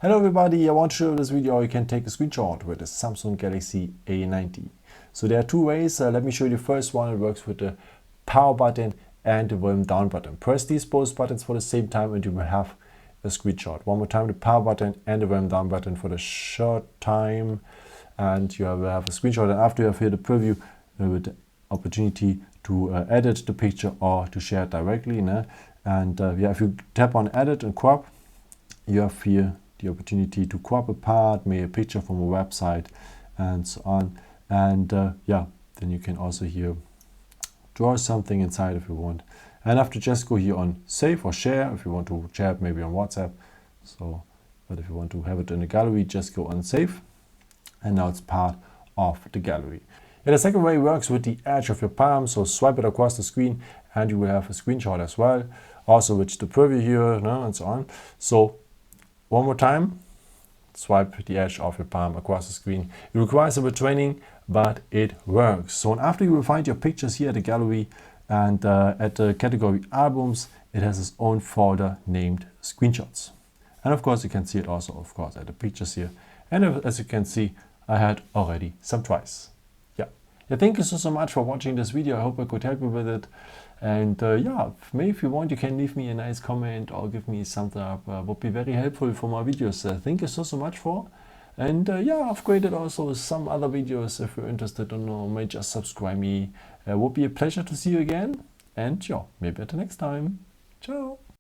Hello everybody, I want to show you this video how you can take a screenshot with the Samsung Galaxy A90. So there are two ways. Let me show you the first one. It works with the power button and the volume down button. Press these both buttons for the same time and you will have a screenshot. One more time, the power button and the volume down button for the short time, and you will have a screenshot. And after you have here the preview with the opportunity to edit the picture or to share it directly. And if you tap on edit and crop, you have here the opportunity to crop a part, make a picture from a website and so on. And then you can also here draw something inside if you want. And after, just go here on save or share if you want to share it maybe on WhatsApp. But if you want to have it in the gallery, just go on save. And now it's part of the gallery. And the second way works with the edge of your palm. So swipe it across the screen and you will have a screenshot as well. Also with the preview here and so on. So one more time, swipe the edge of your palm across the screen. It requires a bit of training, but it works. So after, you will find your pictures here at the gallery, and at the category albums, it has its own folder named screenshots. And of course, you can see it also, of course, at the pictures here. And as you can see, I had already some tries. Thank you so much for watching this video. I hope I could help you with it. And maybe if you want, you can leave me a nice comment or give me a thumbs up. Would be very helpful for my videos. Thank you so much for. And I've created also some other videos. If you're interested or may just subscribe me. Would be a pleasure to see you again. And maybe at the next time. Ciao.